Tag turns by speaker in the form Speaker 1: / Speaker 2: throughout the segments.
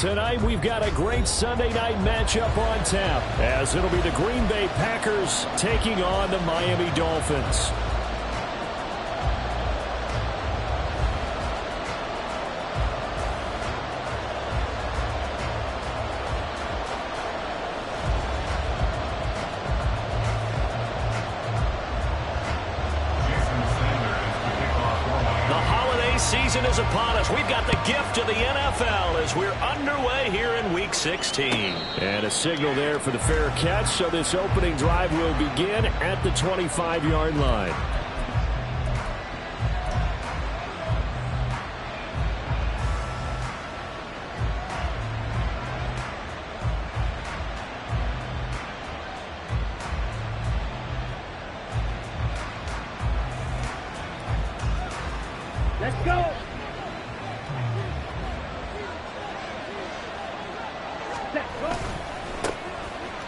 Speaker 1: Tonight, we've got a great Sunday night matchup on tap, as it'll be the Green Bay Packers taking on the Miami Dolphins. Season is upon us. We've got the gift of the NFL as we're underway here in Week 16. And a signal there for the fair catch, so this opening drive will begin at the 25-yard line.
Speaker 2: Let's go!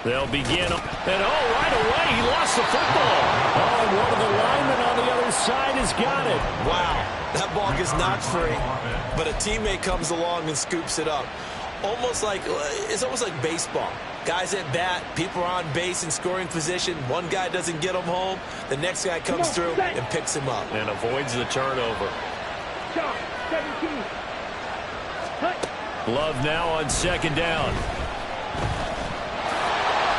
Speaker 1: They'll begin, and right away he lost the football. And one of the linemen on the other side has got it.
Speaker 3: Wow, that ball gets knocked free, but a teammate comes along and scoops it up. It's almost like baseball. Guys at bat, people are on base in scoring position. One guy doesn't get him home. The next guy comes through and picks him up.
Speaker 1: And avoids the turnover.
Speaker 2: Shot, 17.
Speaker 1: Love now on second down.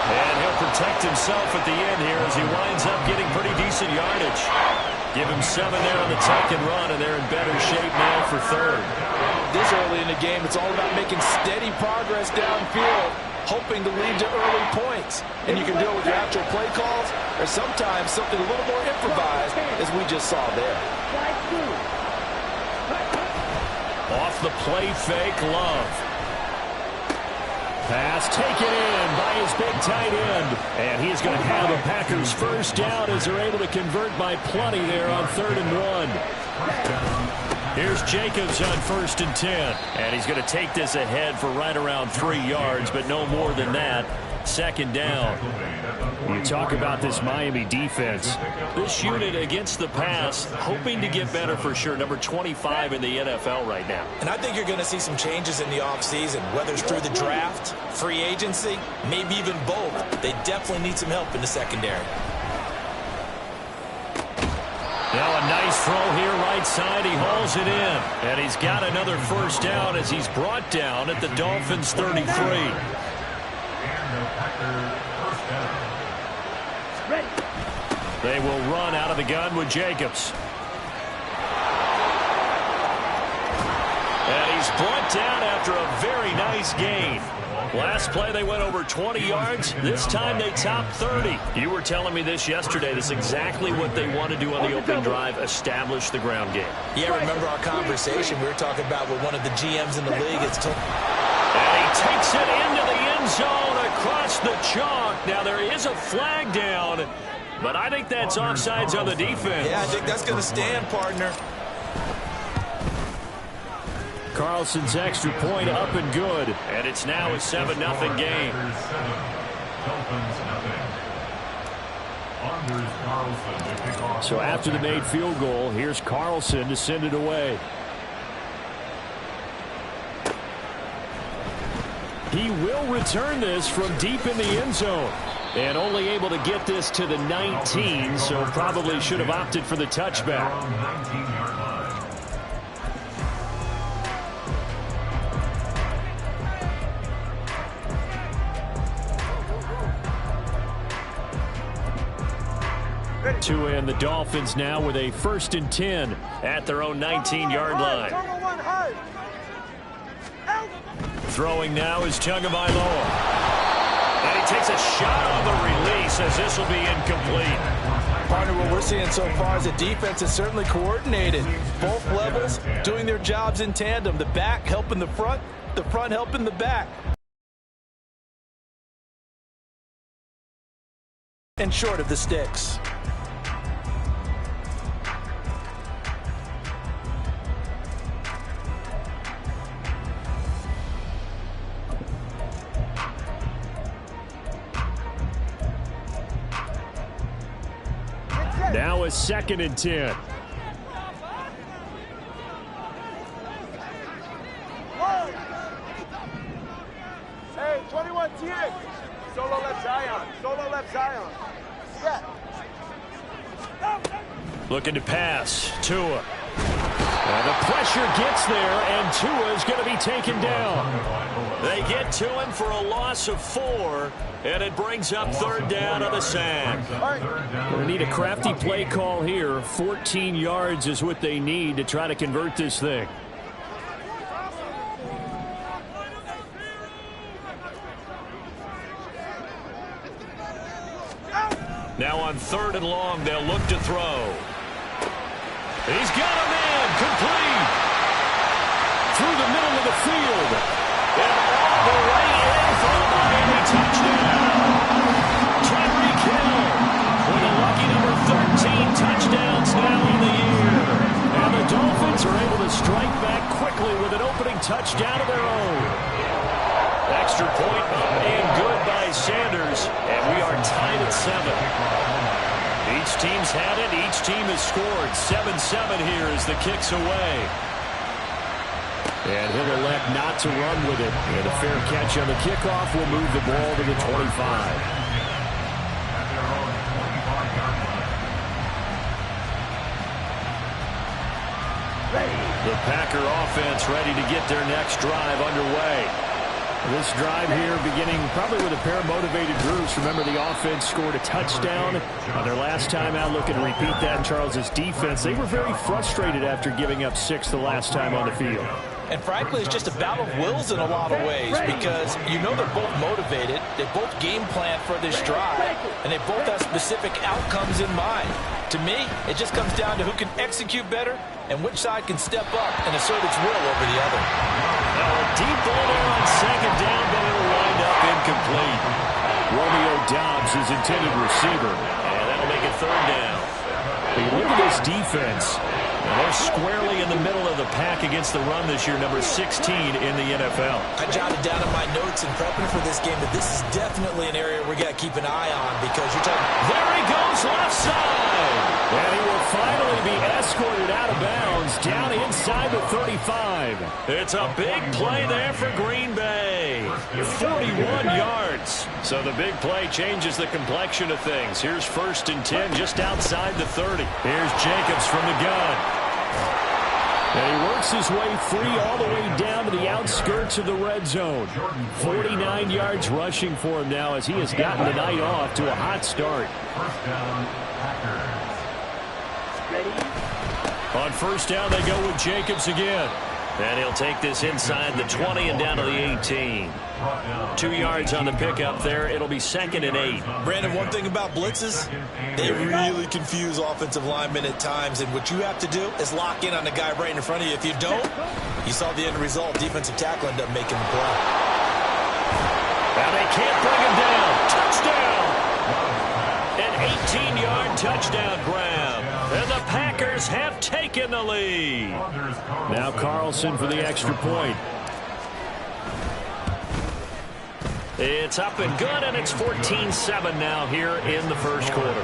Speaker 1: And he'll protect himself at the end here as he winds up getting pretty decent yardage. Give him 7 there on the tuck and run, and they're in better shape now for third.
Speaker 3: This early in the game, it's all about making steady progress downfield, hoping to lead to early points. And you can do it with your actual play calls, or sometimes something a little more improvised, as we just saw there.
Speaker 1: Off the play fake, Love. Pass taken in by his big tight end. And he's going to have the Packers first down as they're able to convert by plenty there on 3rd and 1. Here's Jacobs on 1st and 10. And he's going to take this ahead for right around 3 yards, but no more than that. 2nd down. You talk about this Miami defense. This unit against the pass, hoping to get better for sure. Number 25 in the NFL right now.
Speaker 3: And I think you're going to see some changes in the offseason, whether it's through the draft, free agency, maybe even both. They definitely need some help in the secondary.
Speaker 1: Now a nice throw here right side. He hauls it in. And he's got another first down as he's brought down at the Dolphins 33. They will run out of the gun with Jacobs. And he's brought down after a very nice gain. Last play they went over 20 yards. This time they topped 30. You were telling me this yesterday. This is exactly what they want to do on the opening drive, establish the ground game.
Speaker 3: Yeah, remember our conversation. We were talking about what one of the GMs in the league is told.
Speaker 1: And he takes it into the end zone across the chalk. Now there is a flag down, but I think that's offsides on the defense.
Speaker 3: Yeah, I think that's going to stand, partner.
Speaker 1: Carlson's extra point up and good. And it's now a 7-0 game. So after the made field goal, here's Carlson to send it away. He will return this from deep in the end zone. And only able to get this to the 19, so probably should have opted for the touchback. To end the Dolphins now with a 1st and 10 at their own 19-yard line. Throwing now is Tagovailoa. And he takes a shot on the release as this will be incomplete.
Speaker 3: Partner, what we're seeing so far is the defense is certainly coordinated. Both levels doing their jobs in tandem. The back helping the front helping the back. And short of the sticks.
Speaker 1: Now a 2nd and 10.
Speaker 2: 21, TX. Solo left Zion. Solo left Zion. Yeah.
Speaker 1: Looking to pass. Tua. And the pressure gets there, and Tua is going to be taken down. They get to him for a loss of 4, and it brings up 3rd down on the sack. Going to need a crafty play call here. 14 yards is what they need to try to convert this thing. Now on 3rd and long, they'll look to throw. He's got a man, complete. Through the middle of the field. And all the way in for the Miami touchdown. Tyreek Hill with a lucky number 13 touchdowns now in the year. And the Dolphins are able to strike back quickly with an opening touchdown of their own. Extra point up and good by Sanders. And we are tied at 7. Each team's had it. Each team has scored. 7-7 here as the kick's away. And he'll elect not to run with it. And a fair catch on the kickoff will move the ball to the 25. The Packer offense ready to get their next drive underway. This drive here beginning probably with a pair of motivated groups. Remember, the offense scored a touchdown on their last time out. Looking to repeat that in Charles's defense. They were very frustrated after giving up 6 the last time on the field.
Speaker 3: And frankly, it's just a battle of wills in a lot of ways because you know they're both motivated. They both game plan for this drive, and they both have specific outcomes in mind. To me, it just comes down to who can execute better and which side can step up and assert its will over the other.
Speaker 1: Now a deep ball there on 2nd down, but it'll wind up incomplete. Romeo Doubs is intended receiver, and that'll make it 3rd down. Look at this defense. They're squarely in the middle of the pack against the run this year, number 16 in the NFL.
Speaker 3: I jotted down in my notes in prepping for this game that this is definitely an area we got to keep an eye on because you're talking.
Speaker 1: There he goes, left side. And he will finally be escorted out of bounds down inside the 35. It's a big play there for Green Bay. 41 yards. So the big play changes the complexion of things. Here's 1st and 10 just outside the 30. Here's Jacobs from the gun. And he works his way free all the way down to the outskirts of the red zone. 49 yards rushing for him now as he has gotten the night off to a hot start. On 1st down, they go with Jacobs again. And he'll take this inside the 20 and down to the 18. 2 yards on the pickup there. It'll be 2nd and 8.
Speaker 3: Brandon, one thing about blitzes, they really confuse offensive linemen at times. And what you have to do is lock in on the guy right in front of you. If you don't, you saw the end result. Defensive tackle ended up making the play.
Speaker 1: Now they can't bring him down. Touchdown! An 18-yard touchdown grab. And the Packers have taken the lead. Now Carlson for the extra point. It's up and good, and it's 14-7 now here in the first quarter.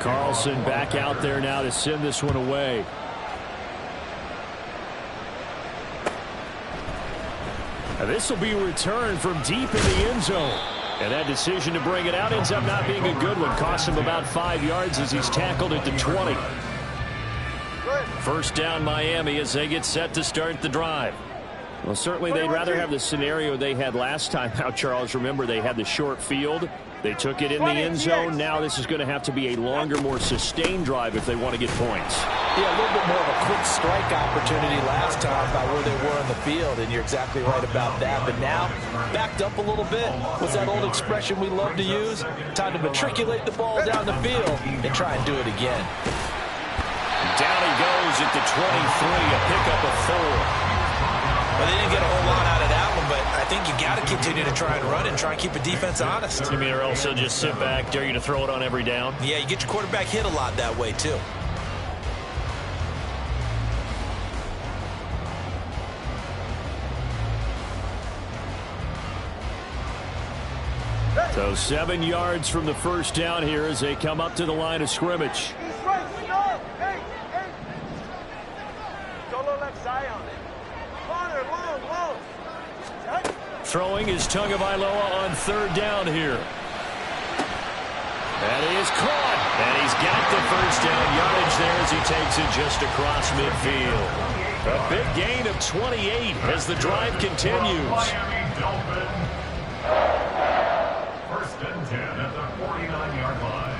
Speaker 1: Carlson back out there now to send this one away. Now this will be returned from deep in the end zone. And that decision to bring it out ends up not being a good one. Costs him about 5 yards as he's tackled at the 20. 1st down Miami as they get set to start the drive. Well, certainly they'd rather have the scenario they had last time out, Charles. Remember, they had the short field. They took it in the end zone. Now this is going to have to be a longer, more sustained drive if they want to get points.
Speaker 3: Yeah, a little bit more of a quick strike opportunity last time by where they were in the field, and you're exactly right about that. But now, backed up a little bit. What's that old expression we love to use? Time to matriculate the ball down the field and try and do it again.
Speaker 1: Down he goes at the 23, a pickup of 4.
Speaker 3: Well, they didn't get a whole lot out of that one, but I think you got to continue to try and run and try and keep the defense honest.
Speaker 1: You mean, or also just sit back, dare you to throw it on every down?
Speaker 3: Yeah, you get your quarterback hit a lot that way, too.
Speaker 1: So 7 yards from the 1st down here as they come up to the line of scrimmage.
Speaker 2: Solo left Zion. Corner, long. Check.
Speaker 1: Throwing is Tagovailoa on third down here. And he is caught. And he's got the first down yardage there as he takes it just across midfield. A big gain of 28 as the drive continues.
Speaker 4: Miami Dolphins. First and 10 at the 49-yard line.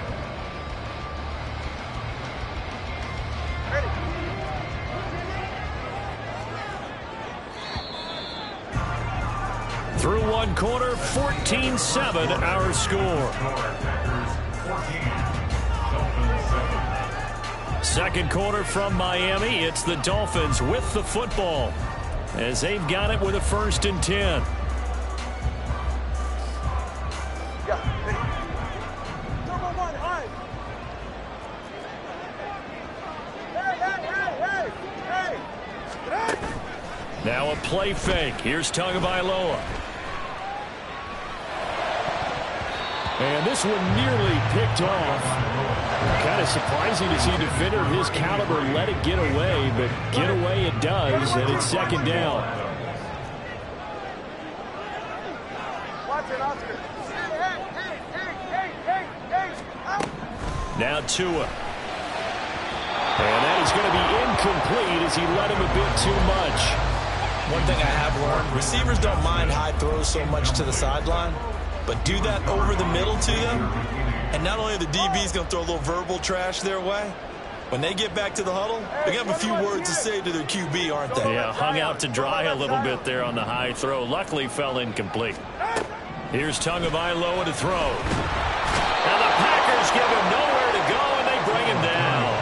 Speaker 1: Through one quarter, 14-7 our score. Second quarter from Miami. It's the Dolphins with the football as they've got it with a 1st and 10.
Speaker 2: Number 1, high. Hey.
Speaker 1: Now a play fake. Here's Tagovailoa. And this one nearly picked off. Kind of surprising to see a defender of his caliber let it get away, but get away it does, and it's 2nd down.
Speaker 2: Watch it, Oscar. Hey.
Speaker 1: Now Tua. And that is going to be incomplete as he let him a bit too much.
Speaker 3: One thing I have learned, receivers don't mind high throws so much to the sideline, but do that over the middle to them, and not only are the DBs going to throw a little verbal trash their way, when they get back to the huddle, they're going to have a few words to say to their QB, aren't they?
Speaker 1: Yeah, hung out to dry a little bit there on the high throw. Luckily fell incomplete. Here's Tagovailoa to throw. And the Packers give him nowhere to go, and they bring him down.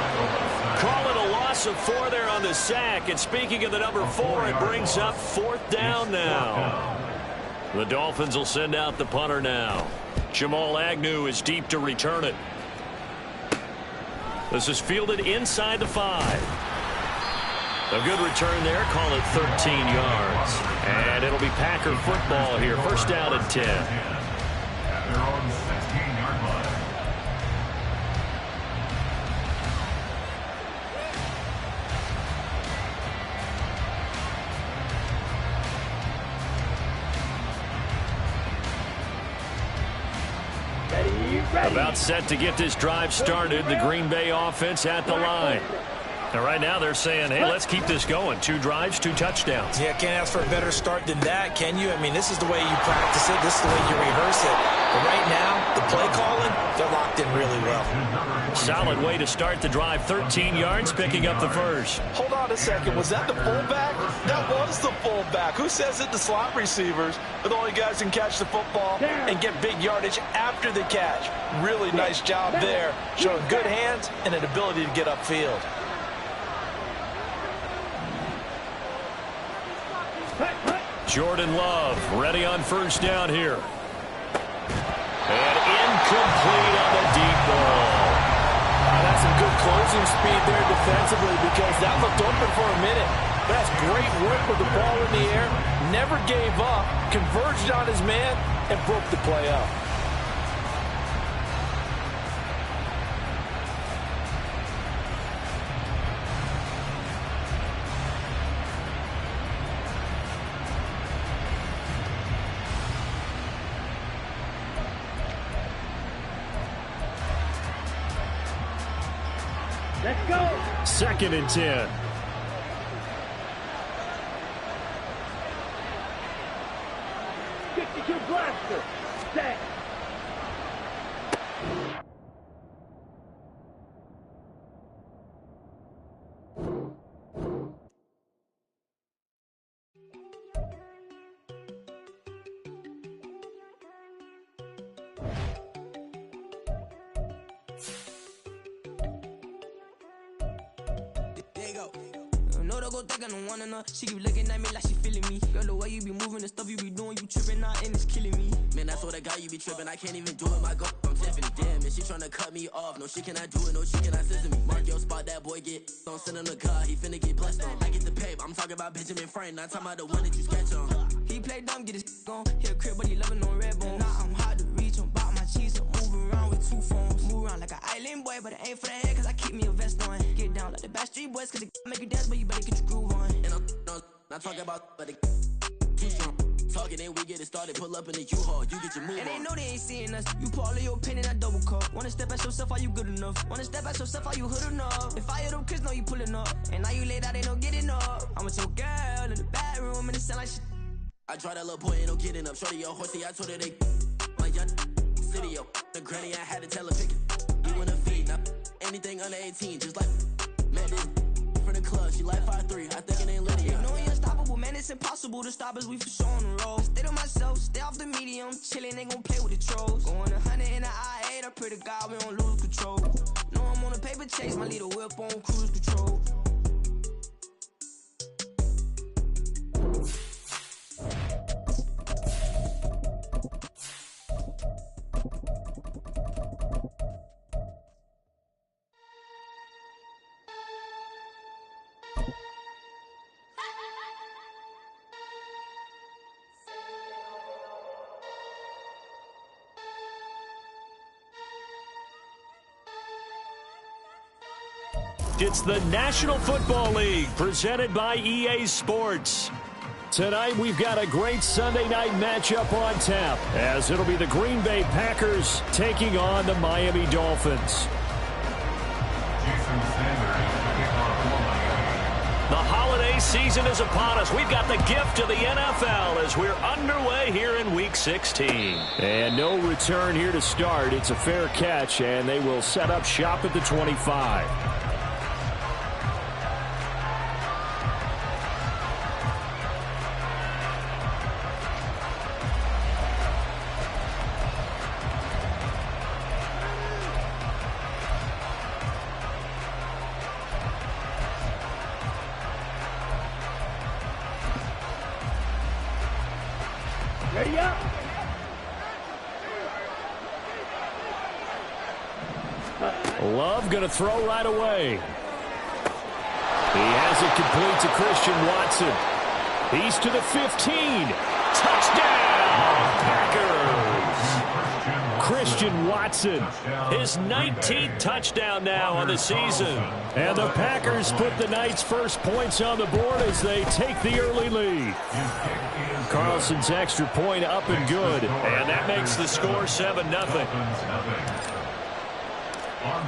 Speaker 1: Call it a loss of 4 there on the sack. And speaking of the number 4, it brings up 4th down now. The Dolphins will send out the punter now. Jamal Agnew is deep to return it. This is fielded inside the 5. A good return there. Call it 13 yards. And it'll be Packer football here. 1st down and 10.
Speaker 4: At their own 16-yard line.
Speaker 1: About set to get this drive started. The Green Bay offense at the line. And right now they're saying, hey, let's keep this going. 2 drives, 2 touchdowns.
Speaker 3: Yeah, can't ask for a better start than that, can you? I mean, this is the way you practice it. This is the way you rehearse it. But right now, the play calling, they're locked in really well.
Speaker 1: Solid way to start the drive. 13 yards, picking up the first.
Speaker 3: Hold on a second. Was that the fullback? That was the fullback. Who says it? The slot receivers are the only guys who can catch the football and get big yardage after the catch. Really nice job there, showing good hands and an ability to get upfield.
Speaker 1: Jordan Love ready on 1st down here. And incomplete on the deep ball.
Speaker 3: That's some good closing speed there defensively because that looked open for a minute. That's great work with the ball in the air. Never gave up, converged on his man, and broke the play up.
Speaker 2: Let's go.
Speaker 1: 2nd and 10.
Speaker 2: Blaster. Set.
Speaker 5: She keep looking at me like she feeling me. Girl, the way you be moving, the stuff you be doing, you tripping out and it's killing me. Man, that's what I got, you be tripping. I can't even do it, my girl. I'm Tiffany. Damn, and she tryna cut me off. No shit can I do it, no shit can I listen me. Mark your spot, that boy get on. Send him the car, he finna get blessed on. I get the paper, I'm talking about Benjamin Franklin. Not talking about the one that you sketch on. He play dumb, get his on. Hit a crib, but he loving on red bone. Now I'm hard to reach, I'm bout my cheese. I'm moving around with 2 phones. Move around like an island boy, but it ain't for the head, cause I keep me a vest on. Get down like the Backstreet Boys, cause it make you dance, but you better get your groove on. Not talking about but too strong. Talking, then we get it started. Pull up in the U-Haul. You get your move. And they know they ain't seeing us. You pull all of your pen in that double cup. Wanna step at yourself, are you good enough? Wanna step at yourself, are you hood enough? If I hear them kids know you pulling up. And now you laid out, they don't get enough. I'm with your girl in the bedroom and it sound like shit. I tried that little boy, ain't no getting up. Shorty, your horsey, I told her they my young city, yo. The granny, I had to tell her pick it. You wanna feed, now anything under 18, just like met this from the club. She like 5'3", I think it ain't Lydia. You know we unstoppable, man, it's impossible to stop us, we for sure on the road. Stay to myself, stay off the medium, chillin', they gon' play with the trolls. Going 100 in the I-8, I pray to God we don't lose control. Know I'm on a paper chase, my little whip on cruise control.
Speaker 1: It's the National Football League presented by EA Sports. Tonight we've got a great Sunday night matchup on tap as it'll be the Green Bay Packers taking on the Miami Dolphins. The holiday season is upon us. We've got the gift of the NFL as we're underway here in Week 16. And no return here to start. It's a fair catch, and they will set up shop at the 25.
Speaker 2: Ready up.
Speaker 1: Love going to throw right away. He has it complete to Christian Watson. He's to the 15. Touchdown, Packers. Christian Watson, his 19th touchdown now on the season. And the Packers put the night's first points on the board as they take the early lead. Carlson's extra point up and good. And that makes the score 7-0.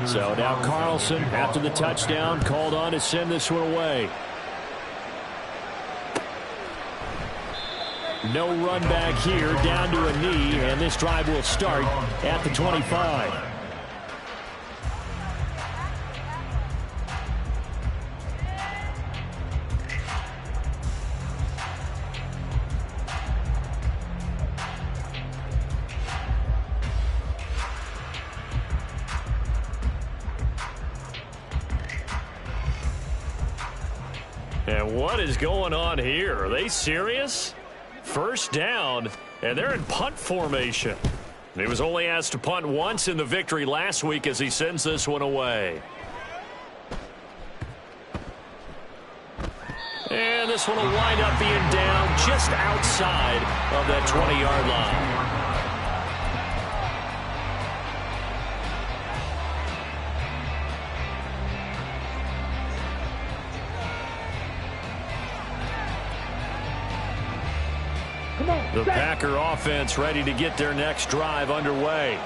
Speaker 1: So now Carlson, after the touchdown, called on to send this one away. No run back here, down to a knee, and this drive will start at the 25. And what is going on here? Are they serious? First down, and they're in punt formation. He was only asked to punt once in the victory last week as he sends this one away. And this one will wind up being down just outside of that 20-yard line. The Packer offense ready to get their next drive underway.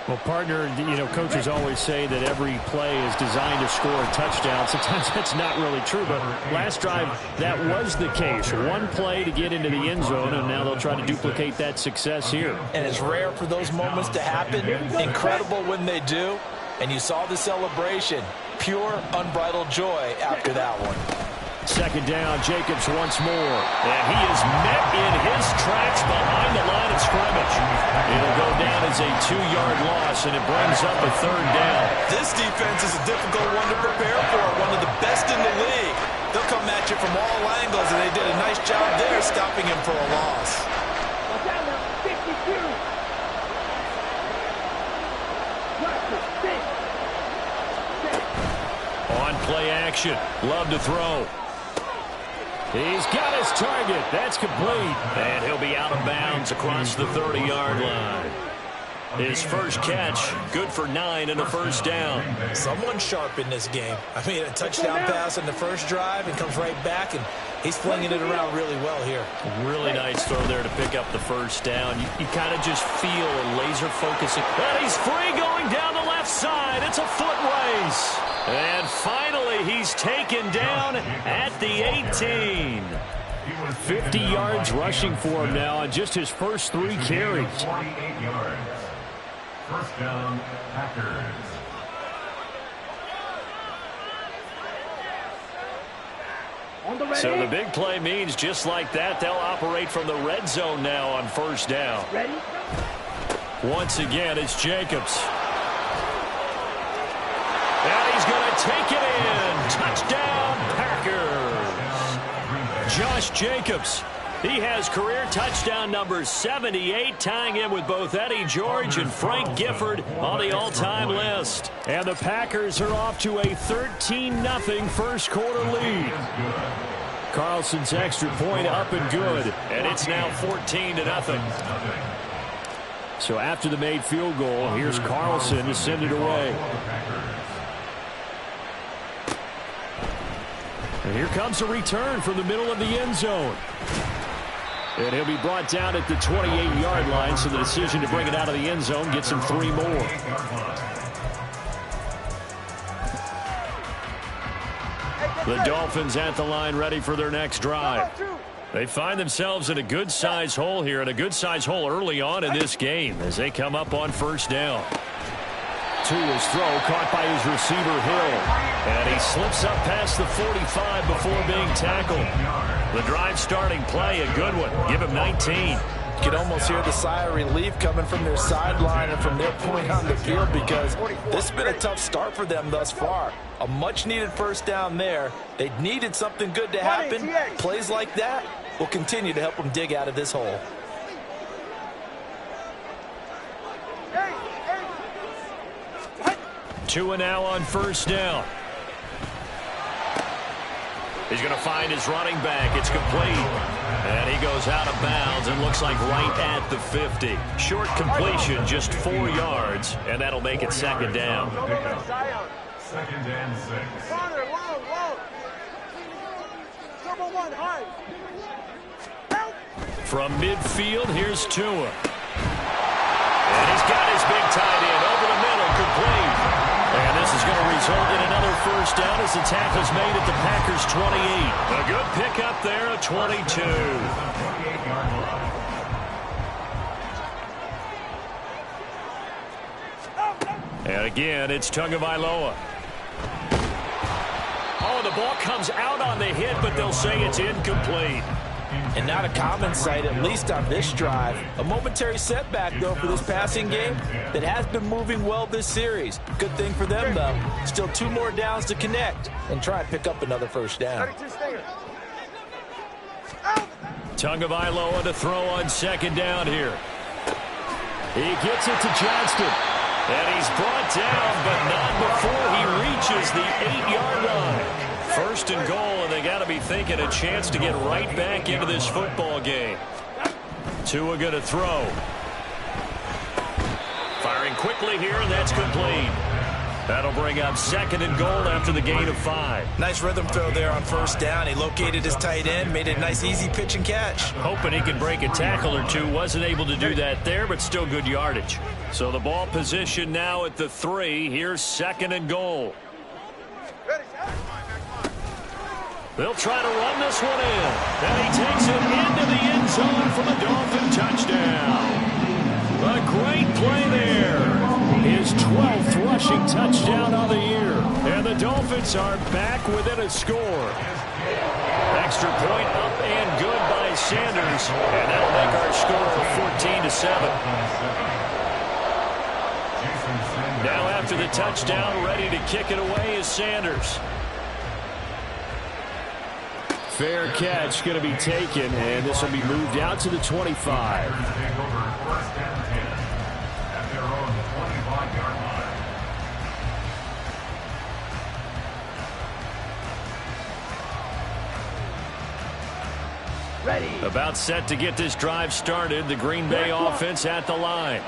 Speaker 6: Well, partner, you know, coaches always say that every play is designed to score a touchdown. Sometimes that's not really true, but last drive, that was the case. One play to get into the end zone, and now they'll try to duplicate that success here.
Speaker 3: And it's rare for those moments to happen. Incredible when they do. And you saw the celebration. Pure, unbridled joy after that one.
Speaker 1: Second down, Jacobs once more. And he is met in his tracks behind the line of scrimmage. It'll go down as a 2-yard loss, and it brings up a third down.
Speaker 3: This defense is a difficult one to prepare for, one of the best in the league. They'll come at you from all angles, and they did a nice job there stopping him for a loss.
Speaker 2: Watch out now, 52.
Speaker 1: On play action, Love to throw. He's got his target. That's complete. And he'll be out of bounds across the 30-yard line. His first catch, good for 9 and a first down.
Speaker 3: Someone sharp in this game. I mean, a touchdown pass in the first drive and comes right back, and he's flinging it around really well here.
Speaker 1: Really nice throw there to pick up the first down. You kind of just feel a laser focusing. And he's free going down the left side. It's a foot race. And finally, he's taken down at the 18. 50 yards rushing for him now on just his first 3 carries.
Speaker 4: 48 yards. First down, Packers.
Speaker 1: So the big play means just like that, they'll operate from the red zone now on first down. Once again, it's Jacobs. And he's going to take it in. Touchdown, Packers. Josh Jacobs. He has career touchdown number 78, tying him with both Eddie George and Frank Gifford on the all-time list. And the Packers are off to a 13-0 first quarter lead. Carlson's extra point up and good, and it's now 14-0. So after the made field goal, here's Carlson to send it away. And here comes a return from the middle of the end zone. And he'll be brought down at the 28-yard line, so the decision to bring it out of the end zone gets him 3 more. The Dolphins at the line ready for their next drive. They find themselves in a good-sized hole here, and a good-sized hole early on in this game as they come up on first down. To his throw, caught by his receiver, Hill. And he slips up past the 45 before being tackled. The drive starting play, a good one. Give him 19.
Speaker 3: You can almost hear the sigh of relief coming from their sideline and from their point on the field, because this has been a tough start for them thus far. A much-needed first down there. They needed something good to happen. Plays like that will continue to help them dig out of this hole.
Speaker 1: Two and now on first down. He's going to find his running back. It's complete. And he goes out of bounds and looks like right at the 50. Short completion, just 4 yards, and that'll make it second down.
Speaker 4: Second and 6.
Speaker 2: Corner, long. Number 1, high.
Speaker 1: From midfield, here's Tua. And he's got his big tight end over the middle, complete. And this is going to result in another first down as the tackle's made at the Packers' 28. A good pickup there, a 22. And again, it's Tagovailoa. Oh, the ball comes out on the hit, but they'll say it's incomplete.
Speaker 3: And not a common sight, at least on this drive. A momentary setback, though, for this passing game that has been moving well this series. Good thing for them, though. Still 2 more downs to connect and try and pick up another first down.
Speaker 1: Tagovailoa to throw on second down here. He gets it to Johnston. And he's brought down, but not before he reaches the 8-yard line. First and goal, and they got to be thinking a chance to get right back into this football game. Tua going to throw. Firing quickly here, and that's complete. That'll bring up second and goal after the gain of 5.
Speaker 3: Nice rhythm throw there on first down. He located his tight end, made it a nice easy pitch and catch.
Speaker 1: Hoping he could break a tackle or two. Wasn't able to do that there, but still good yardage. So the ball position now at the 3. Here's second and goal. They'll try to run this one in. And he takes it into the end zone for the Dolphin touchdown. A great play there. His 12th rushing touchdown of the year. And the Dolphins are back within a score. Extra point up and good by Sanders. And that'll make our score 14-7. Now after the touchdown, ready to kick it away is Sanders. Fair catch going to be taken, and this will be moved out to the 25. About set to get this drive started. The Green Bay offense at the line.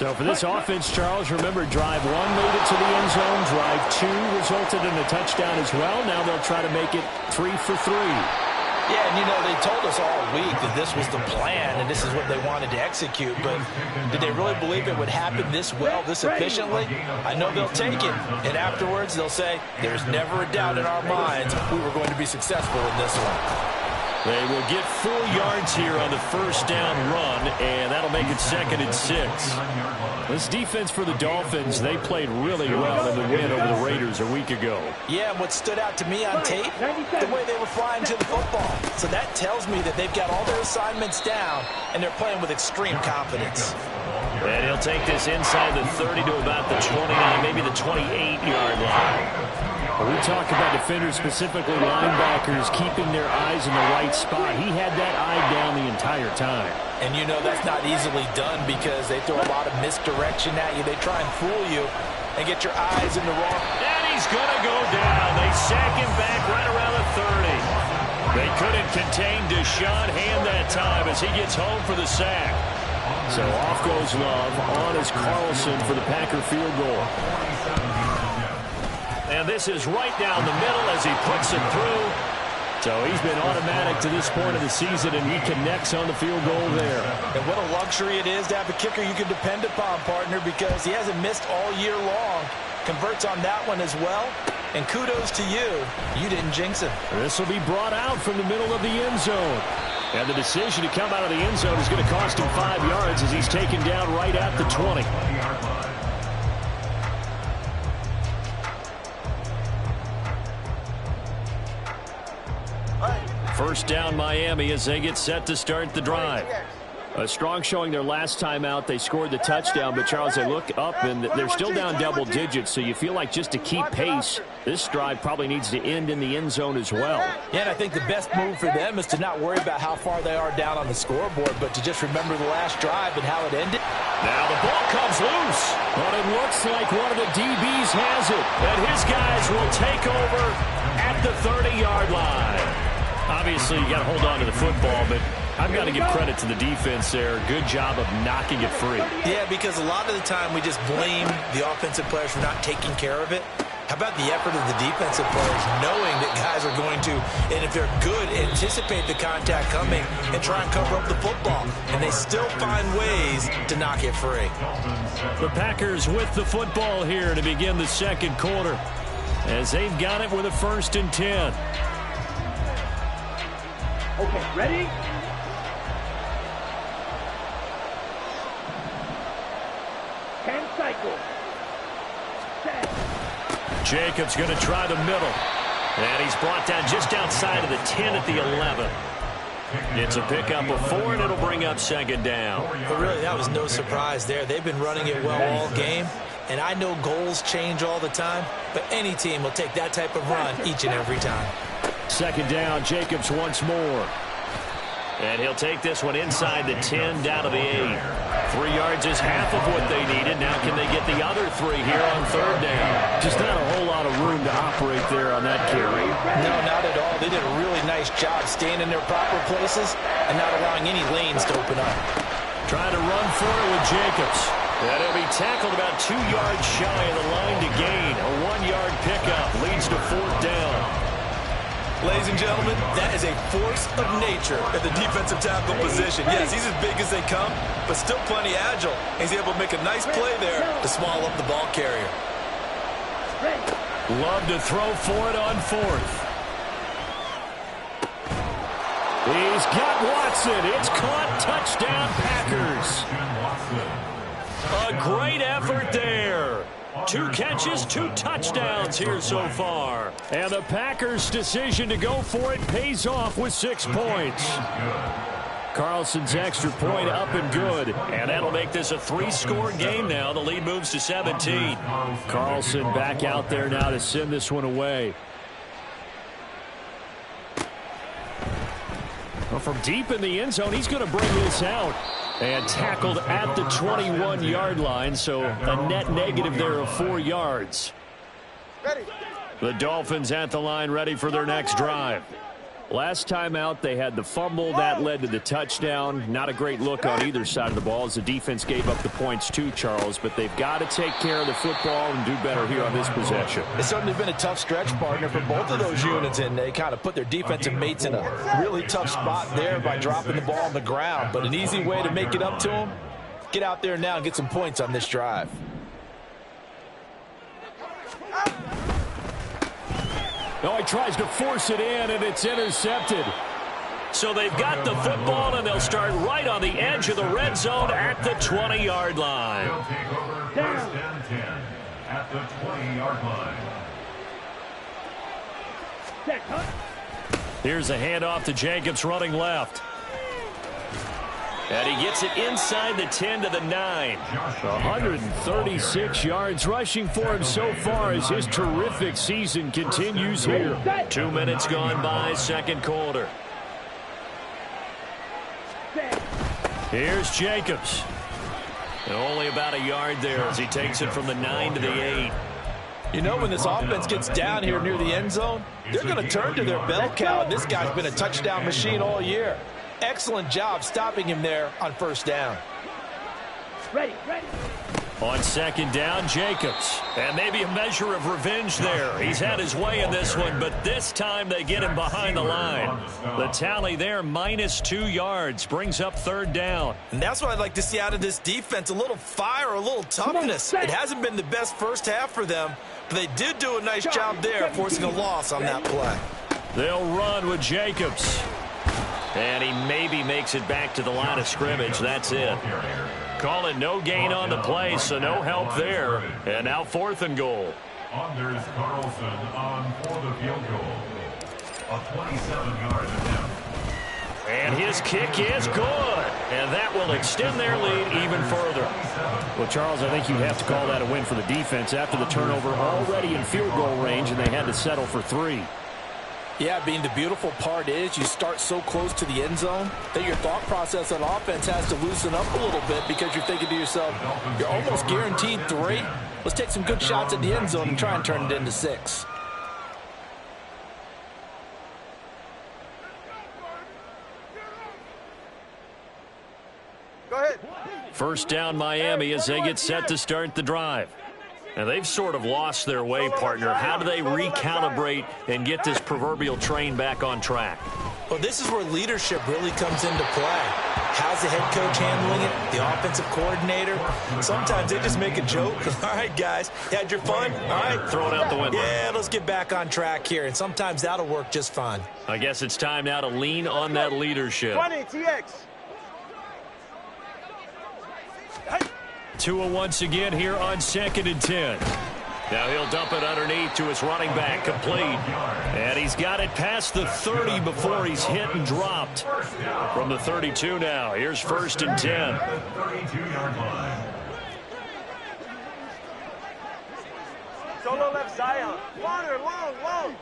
Speaker 6: So for this offense, Charles, remember, drive 1 made it to the end zone. Drive 2 resulted in a touchdown as well. Now they'll try to make it 3 for 3.
Speaker 3: Yeah, and they told us all week that this was the plan and this is what they wanted to execute, but did they really believe it would happen this well, this efficiently? I know they'll take it, and afterwards they'll say, there's never a doubt in our minds we were going to be successful in this one.
Speaker 1: They will get 4 yards here on the first down run, and that'll make it 2nd and 6. This defense for the Dolphins, they played really well in the win over the Raiders a week ago.
Speaker 3: Yeah, and what stood out to me on tape, the way they were flying to the football. So that tells me that they've got all their assignments down, and they're playing with extreme confidence.
Speaker 1: And he'll take this inside the 30 to about the 29, maybe the 28-yard line.
Speaker 6: We talk about defenders, specifically linebackers, keeping their eyes in the right spot. He had that eye down the entire time.
Speaker 3: And that's not easily done because they throw a lot of misdirection at you. They try and fool you and get your eyes in the wrong.
Speaker 1: And he's going to go down. They sack him back right around the 30. They couldn't contain Deshaun Hand that time as he gets home for the sack.
Speaker 6: So off goes Love. On is Carlson for the Packer field goal.
Speaker 1: And this is right down the middle as he puts it through. So he's been automatic to this point of the season, and he connects on the field goal there.
Speaker 3: And what a luxury it is to have a kicker you can depend upon, partner, because he hasn't missed all year long. Converts on that one as well. And kudos to you. You didn't jinx him.
Speaker 6: This will be brought out from the middle of the end zone. And the decision to come out of the end zone is going to cost him 5 yards as he's taken down right at the 20.
Speaker 1: First down Miami as they get set to start the drive.
Speaker 6: A strong showing their last time out. They scored the touchdown, but Charles, they look up and they're still down double digits, so you feel like just to keep pace, this drive probably needs to end in the end zone as well.
Speaker 3: Yeah, and I think the best move for them is to not worry about how far they are down on the scoreboard, but to just remember the last drive and how it ended.
Speaker 1: Now the ball comes loose.
Speaker 6: But it looks like one of the DBs has it.
Speaker 1: And his guys will take over at the 30-yard line.
Speaker 6: Obviously, you got to hold on to the football, but I've got to give credit to the defense there. Good job of knocking it free.
Speaker 3: Yeah, because a lot of the time we just blame the offensive players for not taking care of it. How about the effort of the defensive players knowing that guys are going to, and if they're good, anticipate the contact coming and try and cover up the football. And they still find ways to knock it free.
Speaker 1: The Packers with the football here to begin the second quarter as they've got it with a 1st and 10.
Speaker 2: Okay, ready? Cycle.
Speaker 1: Jacobs going to try the middle. And he's brought down just outside of the 10 at the 11. It's a pickup of 4, and it'll bring up 2nd down.
Speaker 3: But really, that was no surprise there. They've been running it well all game. And I know goals change all the time, but any team will take that type of run each and every time.
Speaker 6: 2nd down, Jacobs once more.
Speaker 1: And he'll take this one inside the 10 down to the 8. 3 yards is half of what they needed. Now can they get the other 3 here on 3rd down?
Speaker 6: Just not a whole lot of room to operate there on that carry.
Speaker 3: No, not at all. They did a really nice job staying in their proper places and not allowing any lanes to open up.
Speaker 1: Trying to run for it with Jacobs. And he'll be tackled about 2 yards shy of the line to gain. A 1-yard pickup leads to 4th down.
Speaker 3: Ladies and gentlemen, that is a force of nature at the defensive tackle position. Yes, he's as big as they come, but still plenty agile. He's able to make a nice play there to small up the ball carrier.
Speaker 1: Love to throw for it on 4th. He's got Watson. It's caught. Touchdown, Packers. A great effort there. 2 catches, 2 touchdowns here so far. And the Packers' decision to go for it pays off with 6 points. Carlson's extra point up and good. And that'll make this a 3-score game now. The lead moves to 17.
Speaker 6: Carlson back out there now to send this one away. Well, from deep in the end zone, he's going to bring this out. And tackled at the 21-yard line, so a net negative there of 4 yards.
Speaker 2: Ready.
Speaker 6: The Dolphins at the line ready for their next drive. Last time out, they had the fumble. That led to the touchdown. Not a great look on either side of the ball as the defense gave up the points too, Charles. But they've got to take care of the football and do better here on this possession.
Speaker 3: It's certainly been a tough stretch, partner, for both of those units, and they kind of put their defensive mates in a really tough spot there by dropping the ball on the ground. But an easy way to make it up to them, get out there now and get some points on this drive.
Speaker 1: No, he tries to force it in, and it's intercepted. So they've got the football, and they'll start right on the edge of the red zone at the 20-yard line.
Speaker 4: They'll take over first and 10 at the 20-yard line.
Speaker 1: Here's a handoff to Jacobs running left. And he gets it inside the 10 to the 9. 136 yards rushing for him so far as his terrific season continues here. 2 minutes gone by, second quarter. Here's Jacobs. And only about a yard there as he takes it from the 9 to the 8.
Speaker 3: You know, when this offense gets down here near the end zone, they're going to turn to their bell cow. This guy's been a touchdown machine all year. Excellent job stopping him there on first down.
Speaker 5: Ready.
Speaker 1: On second down, Jacobs. And maybe a measure of revenge there. He's had his way in this one, but this time they get him behind the line. The tally there, -2 yards, brings up third down.
Speaker 3: And that's what I'd like to see out of this defense, a little fire, a little toughness. It hasn't been the best first half for them, but they did do a nice job there, forcing a loss on that play.
Speaker 1: They'll run with Jacobs. And he maybe makes it back to the line of scrimmage. That's it. Call it no gain on the play, so no help there. And now 4th and goal.
Speaker 4: Anders Carlson on for the field goal. A 27-yard attempt.
Speaker 1: And his kick is good. And that will extend their lead even further.
Speaker 6: Well, Charles, I think you'd have to call that a win for the defense after the turnover already in field goal range, and they had to settle for 3.
Speaker 3: Yeah, being the beautiful part is you start so close to the end zone that your thought process on offense has to loosen up a little bit because you're thinking to yourself, you're almost guaranteed 3. Let's take some good shots at the end zone and try and turn it into 6.
Speaker 2: Go ahead.
Speaker 1: First down, Miami, as they get set to start the drive. And they've sort of lost their way, partner. How do they recalibrate and get this proverbial train back on track?
Speaker 3: Well, this is where leadership really comes into play. How's the head coach handling it? The offensive coordinator? Sometimes they just make a joke. All right, guys, you had your fun? All right,
Speaker 1: Throw it out the window.
Speaker 3: Yeah, let's get back on track here. And sometimes that'll work just fine.
Speaker 1: I guess it's time now to lean on that leadership.
Speaker 2: 20, TX.
Speaker 1: Tua once again here on 2nd and 10. Now he'll dump it underneath to his running back, complete. And he's got it past the 30 before he's hit and dropped. From the 32 now, here's 1st and 10.
Speaker 4: 32-yard line.
Speaker 2: Solo left Zion. Water, long.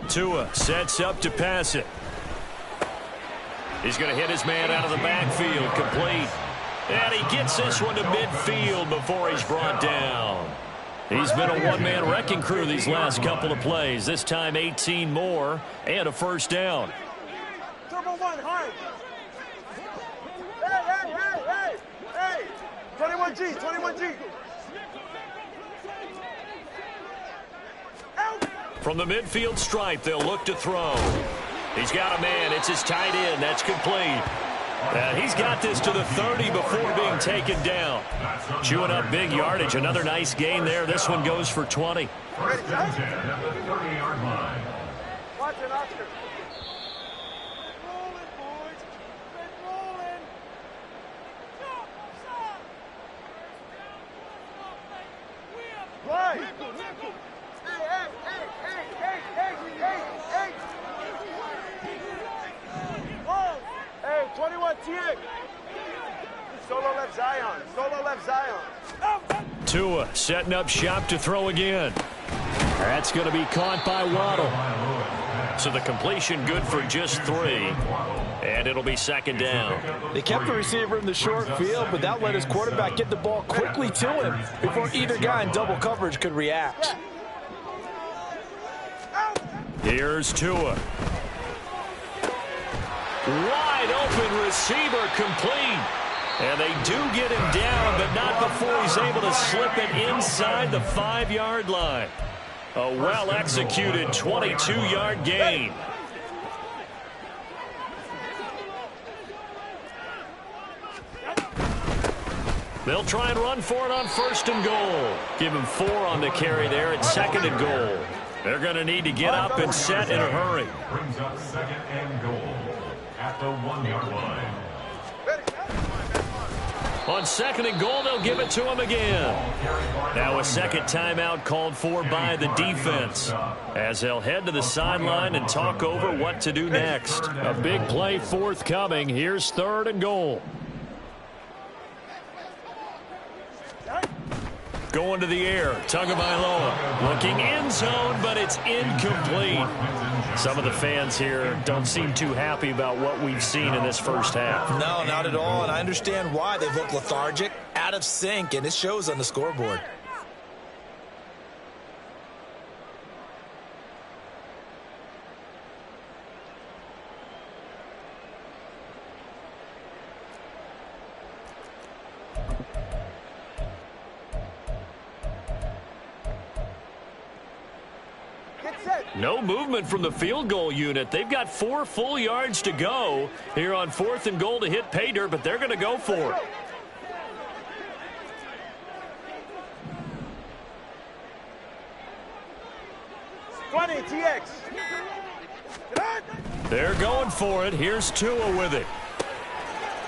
Speaker 1: Tua sets up to pass it. He's going to hit his man out of the backfield, complete. And he gets this one to midfield before he's brought down. He's been a one-man wrecking crew these last couple of plays. This time 18 more and a first down.
Speaker 2: Turbo 1, hard. Hey. 21G.
Speaker 1: From the midfield stripe, they'll look to throw. He's got a man. It's his tight end. That's complete. He's got this to the 30 before being taken down. Chewing up big yardage. Another nice gain there. This one goes for 20.
Speaker 4: First and 10 at the 30-yard line.
Speaker 2: Watch it, Oscar. Right. Hey, 21 TX. Solo left Zion.
Speaker 1: Tua setting up shop to throw again. That's going to be caught by Waddle. So the completion good for just 3. And it'll be 2nd down.
Speaker 3: They kept the receiver in the short field, but that let his quarterback get the ball quickly to him before either guy in double coverage could react.
Speaker 1: Here's Tua. Wide open receiver complete. And they do get him down, but not before he's able to slip it inside the 5-yard line. A well-executed 22-yard gain. They'll try and run for it on 1st and goal. Give him 4 on the carry there at 2nd and goal. They're going to need to get up and set in a hurry.
Speaker 4: Brings up 2nd and goal at the 1-yard line.
Speaker 1: On 2nd and goal, they'll give it to him again. Now a second timeout called for by the defense as they'll head to the sideline and talk over what to do next. A big play forthcoming. Here's 3rd and goal. Going to the air. Tagovailoa looking end zone, but it's incomplete. Some of the fans here don't seem too happy about what we've seen in this first half.
Speaker 3: No, not at all, and I understand why. They've looked lethargic, out of sync, and it shows on the scoreboard.
Speaker 1: No movement from the field goal unit. They've got 4 full yards to go here on 4th and goal to hit pay dirt, but they're going to go for it. They're going for it. Here's Tua with it.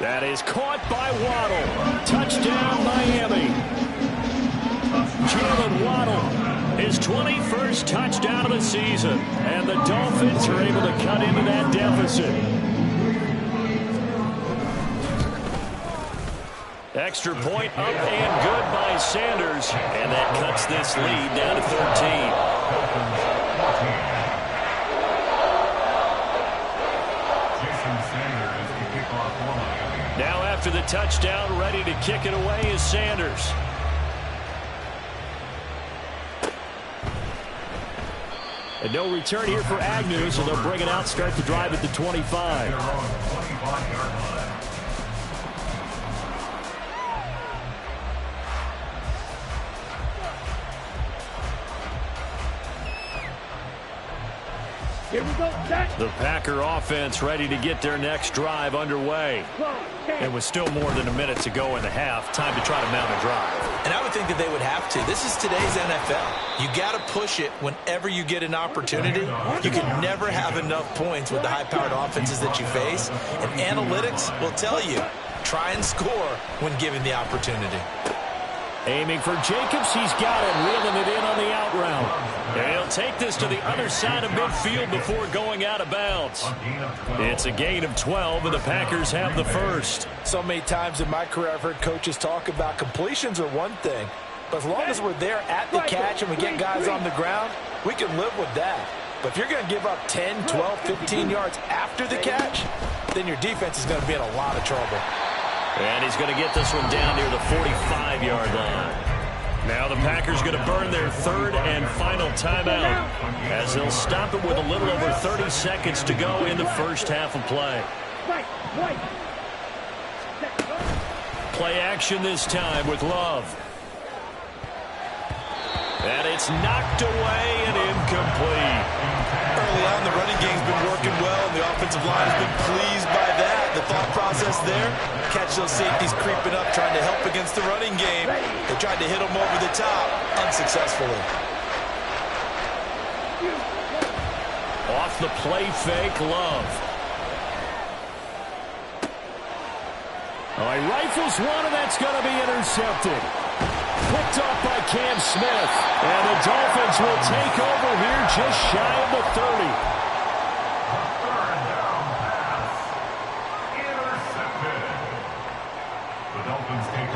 Speaker 1: That is caught by Waddle. Touchdown, Miami. Jalen Waddle. His 21st touchdown of the season, and the Dolphins are able to cut into that deficit. Extra point up and good by Sanders, and that cuts this lead down to 13. Now after the touchdown, ready to kick it away is Sanders. And no return here for Agnew, so they'll bring it out, start the drive at the 25.
Speaker 2: Here we go, Jack.
Speaker 1: The Packer offense ready to get their next drive underway. And with still more than a minute to go in the half, time to try to mount a drive.
Speaker 3: And I would think that they would have to. This is today's NFL. You got to push it whenever you get an opportunity. You can never have enough points with the high-powered offenses that you face. And analytics will tell you, try and score when given the opportunity.
Speaker 1: Aiming for Jacobs. He's got it, reeling it in on the out route. And he'll take this to the other side of midfield before going out of bounds. It's a gain of 12, and the Packers have the first.
Speaker 3: So many times in my career I've heard coaches talk about completions are one thing. But as long as we're there at the catch and we get guys on the ground, we can live with that. But if you're going to give up 10, 12, 15 yards after the catch, then your defense is going to be in a lot of trouble.
Speaker 1: And he's going to get this one down near the 45-yard line. Now the Packers going to burn their 3rd and final timeout as they'll stop it with a little over 30 seconds to go in the first half of play. Play action this time with Love. And it's knocked away and incomplete.
Speaker 3: Early on, the running game's been working well, and the offensive line has been pleased by that. The thought process there, catch those safeties creeping up, trying to help against the running game. They tried to hit them over the top, unsuccessfully.
Speaker 1: Off the play fake, Love. He rifles one, and that's going to be intercepted. Picked off by Cam Smith. And the Dolphins will take over here just shy of the 30.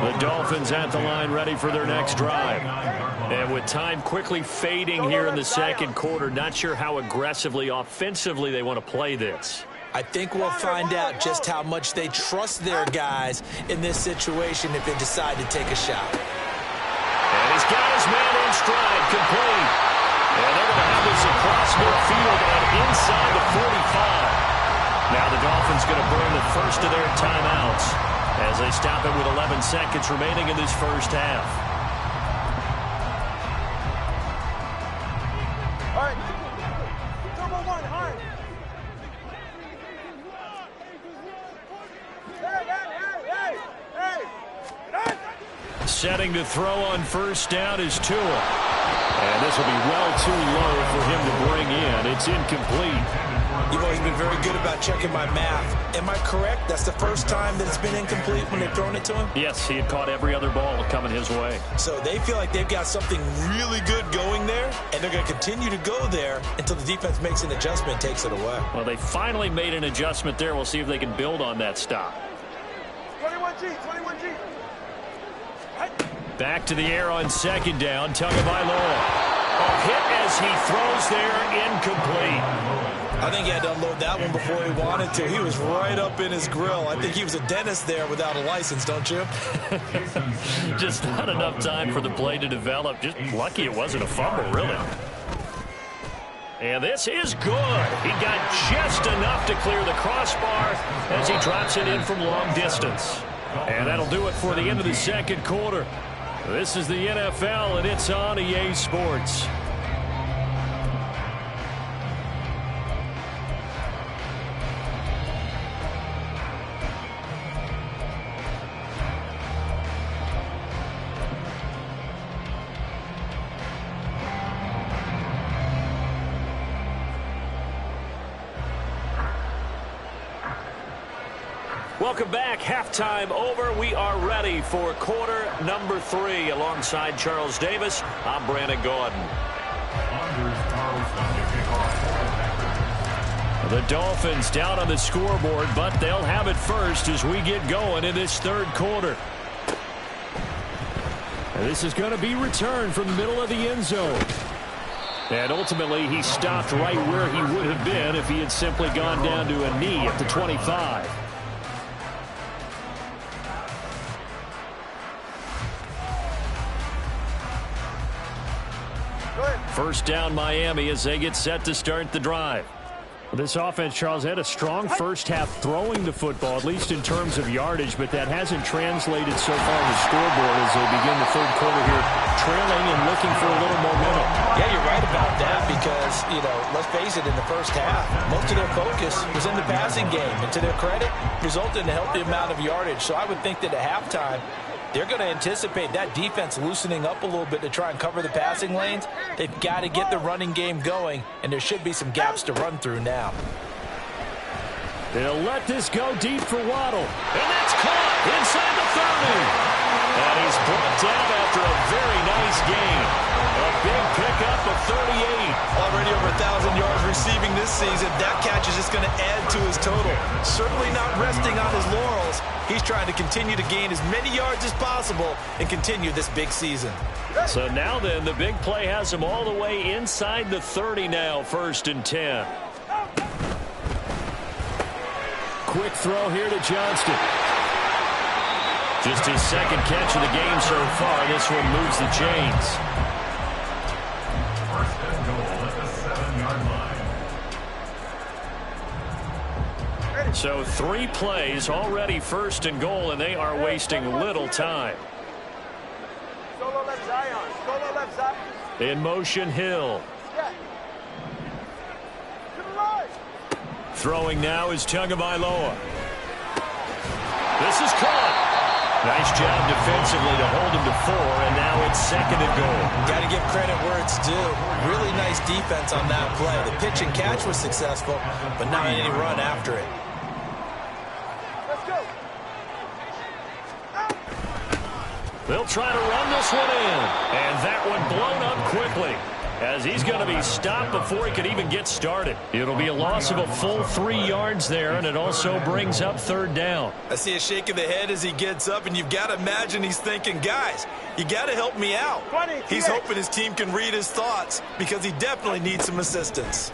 Speaker 1: The Dolphins at the line ready for their next drive. And with time quickly fading here in the second quarter, not sure how aggressively, offensively they want to play this.
Speaker 3: I think we'll find out just how much they trust their guys in this situation if they decide to take a shot.
Speaker 1: And he's got his man in stride, complete. And they're going to have this a across midfield and inside the 45. Now the Dolphins going to burn the first of their timeouts as they stop it with 11 seconds remaining in this first half.
Speaker 2: All right. Number one, hard. Hey.
Speaker 1: Setting to throw on first down is Tua. And this will be well too low for him to bring in. It's incomplete.
Speaker 3: You've always been very good about checking my math. Am I correct? That's the first time that it's been incomplete when they've thrown it to him?
Speaker 1: Yes, he had caught every other ball coming his way.
Speaker 3: So they feel like they've got something really good going there, and they're going to continue to go there until the defense makes an adjustment and takes it away.
Speaker 1: Well, they finally made an adjustment there. We'll see if they can build on that stop.
Speaker 2: 21G.
Speaker 1: Back to the air on second down. Tagovailoa. A hit as he throws there, incomplete.
Speaker 3: I think he had to unload that one before he wanted to. He was right up in his grill. I think he was a dentist there without a license, don't you?
Speaker 1: Just not enough time for the play to develop. Just lucky it wasn't a fumble, really. And this is good. He got just enough to clear the crossbar as he drops it in from long distance. And that'll do it for the end of the second quarter. This is the NFL, and it's on EA Sports. Welcome back. Halftime over. We are ready for quarter number 3. Alongside Charles Davis, I'm Brandon Gordon. The Dolphins down on the scoreboard, but they'll have it first as we get going in this third quarter. And this is going to be returned from the middle of the end zone. And ultimately, he stopped right where he would have been if he had simply gone down to a knee at the 25. First down Miami as they get set to start the drive.
Speaker 6: This offense, Charles, had a strong first half throwing the football, at least in terms of yardage, but that hasn't translated so far on the scoreboard as they begin the third quarter here, trailing and looking for a little momentum.
Speaker 3: Yeah, you're right about that because, let's face it, in the first half, most of their focus was in the passing game. And to their credit, resulted in a healthy amount of yardage. So I would think that at halftime, they're going to anticipate that defense loosening up a little bit to try and cover the passing lanes. They've got to get the running game going, and there should be some gaps to run through now.
Speaker 6: They'll let this go deep for Waddle.
Speaker 1: And that's caught inside the 30. And he's brought down after a very nice game. A big pickup of 38.
Speaker 3: Already over 1,000 yards receiving this season. That catch is just going to add to his total. Certainly not resting on his laurels. He's trying to continue to gain as many yards as possible and continue this big season.
Speaker 1: So now then, the big play has him all the way inside the 30 now, 1st and 10.
Speaker 6: Quick throw here to Johnston.
Speaker 1: Just his second catch of the game so far. This one moves the chains.
Speaker 4: First and goal at the 7-yard line.
Speaker 1: So 3 plays already 1st and goal, and they are wasting little time.
Speaker 2: Solo left Zion. Solo left Zion.
Speaker 1: In motion, Hill.
Speaker 2: Yeah. To the right.
Speaker 1: Throwing now is Tagovailoa. This is caught. Nice job defensively to hold him to 4, and now it's 2nd and goal.
Speaker 3: Got to give credit where it's due. Really nice defense on that play. The pitch and catch was successful, but not any run after it.
Speaker 2: Let's go.
Speaker 1: They'll try to run this one in, and that one blown up quickly as he's going to be stopped before he could even get started. It'll be a loss of a full 3 yards there, and it also brings up 3rd down.
Speaker 3: I see a shake of the head as he gets up, and you've got to imagine he's thinking, guys, you got to help me out. He's hoping his team can read his thoughts because he definitely needs some assistance.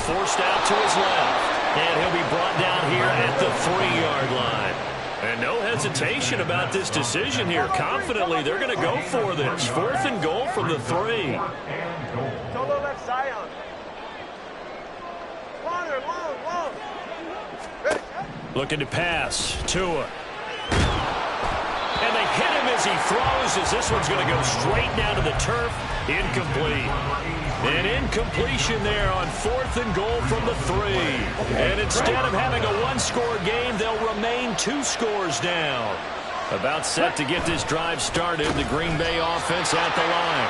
Speaker 1: Forced out to his left, and he'll be brought down here at the 3-yard line. And no hesitation about this decision here. Confidently, they're going to go for this. 4th and goal from the 3.
Speaker 2: Solo left Zion. Longer, long. Ready,
Speaker 1: Looking to pass. Tua. And they hit him as he throws, as this one's going to go straight down to the turf. Incomplete. An incompletion there on 4th and goal from the 3. And instead of having a one-score game, they'll remain 2 scores down. About set to get this drive started. The Green Bay offense at the line.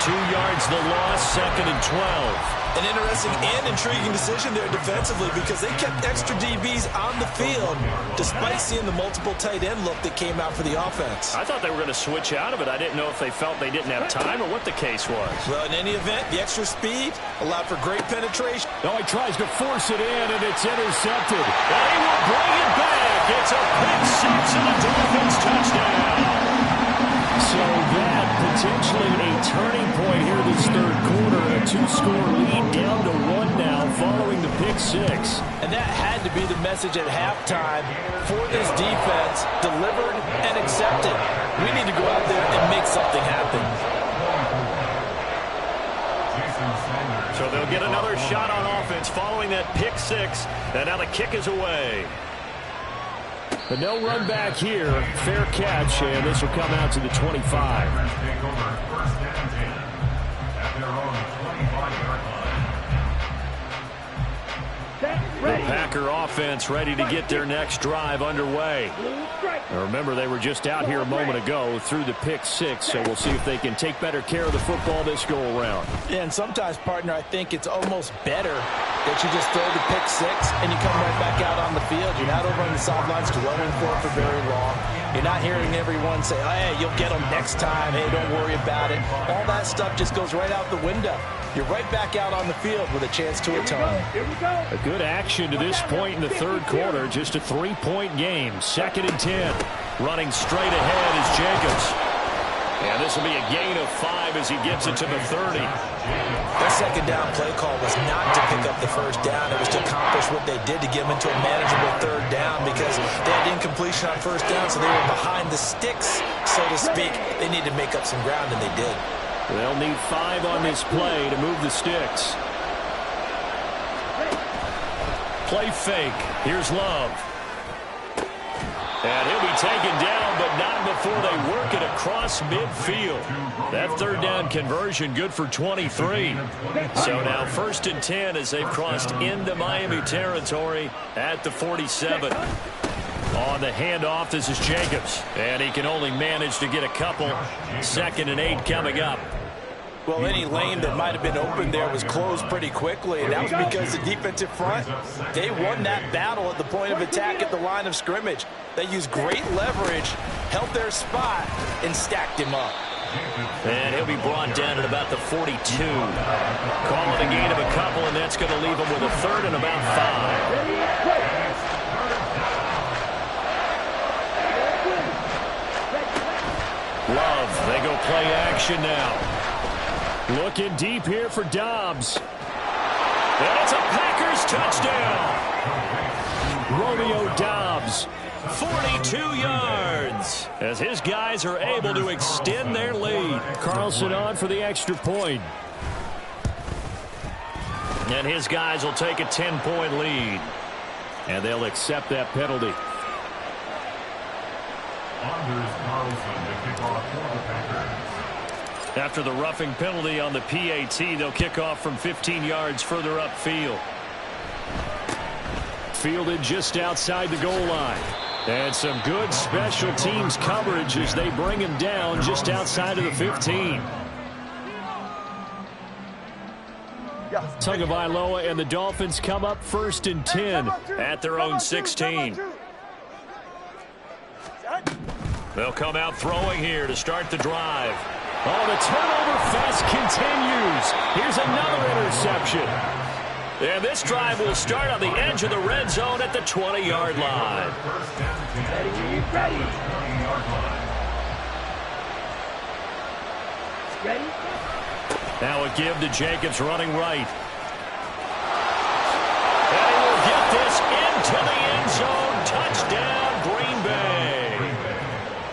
Speaker 1: 2 yards the loss, 2nd and 12.
Speaker 3: An interesting and intriguing decision there defensively because they kept extra DBs on the field despite seeing the multiple tight end look that came out for the offense.
Speaker 1: I thought they were going to switch out of it. I didn't know if they felt they didn't have time or what the case was.
Speaker 3: Well, in any event, the extra speed allowed for great penetration.
Speaker 6: Oh, he tries to force it in, and it's intercepted.
Speaker 1: And he will bring it back. It's a pick 6 and a Dolphins touchdown.
Speaker 6: So that potentially a turning point here this 3rd quarter. A 2-score lead down to 1 now following the pick 6.
Speaker 3: And that had to be the message at halftime for this defense. Delivered and accepted. We need to go out there and make something happen.
Speaker 1: So they'll get another shot on offense following that pick 6. And now the kick is away.
Speaker 6: But no run back here. Fair catch, and this will come out to the 25. The Packer offense ready to get their next drive underway. Now remember, they were just out here a moment ago through the pick 6, so we'll see if they can take better care of the football this go-around.
Speaker 3: Yeah, and sometimes, partner, I think it's almost better that you just throw the pick 6 and you come right back out on the field. You're not over on the sidelines dwelling for very long. You're not hearing everyone say, hey, you'll get them next time. Hey, don't worry about it. All that stuff just goes right out the window. You're right back out on the field with a chance to atone.
Speaker 6: A good action to this point in the 3rd quarter. Just a 3-point game. 2nd and 10. Running straight ahead is Jacobs. And this will be a gain of 5 as he gets it to the 30.
Speaker 3: That 2nd down play call was not to pick up the 1st down. It was to accomplish what they did to get them into a manageable 3rd down because they had incompletion on 1st down, so they were behind the sticks, so to speak. They needed to make up some ground, and they did.
Speaker 6: They'll need 5 on this play to move the sticks. Play fake. Here's Love. And he'll be taken down, but not before they work it across midfield. That 3rd down conversion good for 23. So now 1st and 10 as they've crossed into Miami territory at the 47. On the handoff, this is Jacobs. And he can only manage to get a couple. 2nd and 8 coming up.
Speaker 3: Well, any lane that might have been open there was closed pretty quickly, and that was because the defensive front, they won that battle at the point of attack at the line of scrimmage. They used great leverage, held their spot, and stacked him up.
Speaker 1: And he'll be brought down at about the 42. Call it a gain of a couple, and that's going to leave him with a 3rd and about 5. Love, they go play action now. Looking deep here for Dobbs. And it's a Packers touchdown. Romeo Dobbs, 42 yards, as his guys are able to extend their lead. Carlson on for the extra point. And his guys will take a 10-point lead. And they'll accept that penalty.
Speaker 4: Anders Carlson to kick off for the Packers.
Speaker 1: After the roughing penalty on the PAT, they'll kick off from 15 yards further upfield. Fielded just outside the goal line. And some good special teams coverage as they bring him down just outside of the 15. Tagovailoa and the Dolphins come up 1st and 10 at their own 16. They'll come out throwing here to start the drive. Oh, the turnover fest continues. Here's another interception. And this drive will start on the edge of the red zone at the 20-yard line. Now a give to Jacobs running right. And he will get this into the end zone. Touchdown, Green Bay.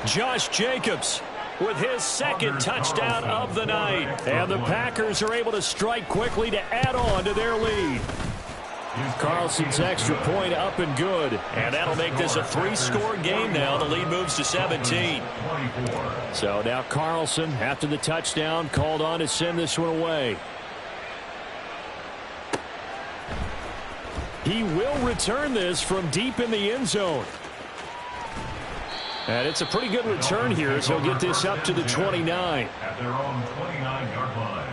Speaker 1: Josh Jacobs with his second touchdown of the night. And the Packers are able to strike quickly to add on to their lead. Carlson's extra point up and good. And that'll make this a 3-score game now. The lead moves to 17. So now Carlson, after the touchdown, called on to send this one away. He will return this from deep in the end zone. And it's a pretty good return here as he'll get this up to the 29.
Speaker 4: At their own 29-yard line.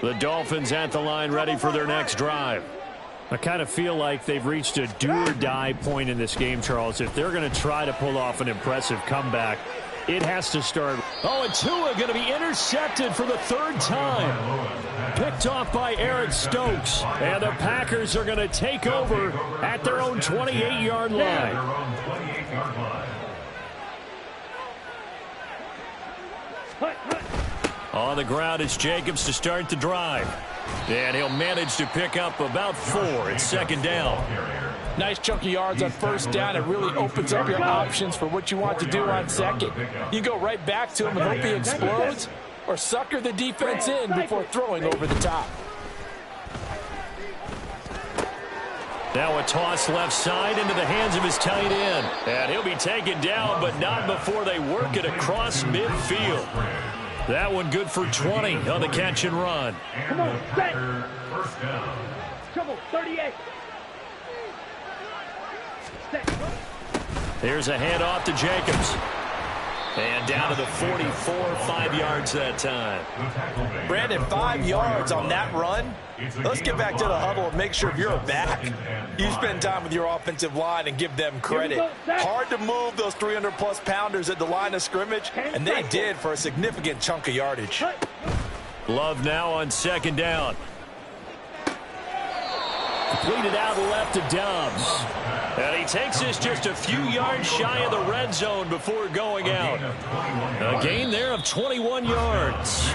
Speaker 1: The Dolphins at the line ready for their next drive.
Speaker 6: I kind of feel like they've reached a do-or-die point in this game, Charles. If they're going to try to pull off an impressive comeback, it has to start.
Speaker 1: Oh, and Tua going to be intercepted for the third time. Picked off by Eric Stokes. And the Packers are going to take over at their own 28-yard line. On the ground is Jacobs to start the drive. And he'll manage to pick up about 4. It's second down.
Speaker 7: Nice chunky yards on first down. It really opens up your options for what you want to do on second. You go right back to him and hope he explodes, or sucker the defense in before throwing over the top.
Speaker 1: Now a toss left side into the hands of his tight end. And he'll be taken down, but not before they work it across midfield. That one good for 20 on the catch and run.
Speaker 2: Come on, set. First down. Come on, 38.
Speaker 1: Here's a handoff to Jacobs. And down to the 44, 5 yards that time.
Speaker 3: Brandon, 5 yards on that run. Let's get back to the huddle and make sure if you're a back, you spend time with your offensive line and give them credit. Hard to move those 300-plus pounders at the line of scrimmage, and they did for a significant chunk of yardage.
Speaker 1: Love now on second down. Completed out left to Dobbs. And he takes this just a few yards shy of the red zone before going out. A gain there of 21 yards.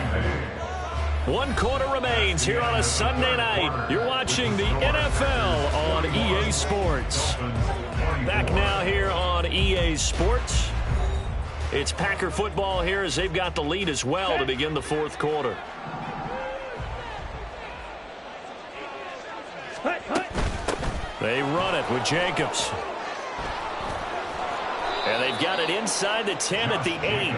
Speaker 1: 1 quarter remains here on a Sunday night. You're watching the NFL on EA Sports. Back now here on EA Sports. It's Packer football here as they've got the lead as well to begin the fourth quarter. They run it with Jacobs. And they've got it inside the 10 at the 8.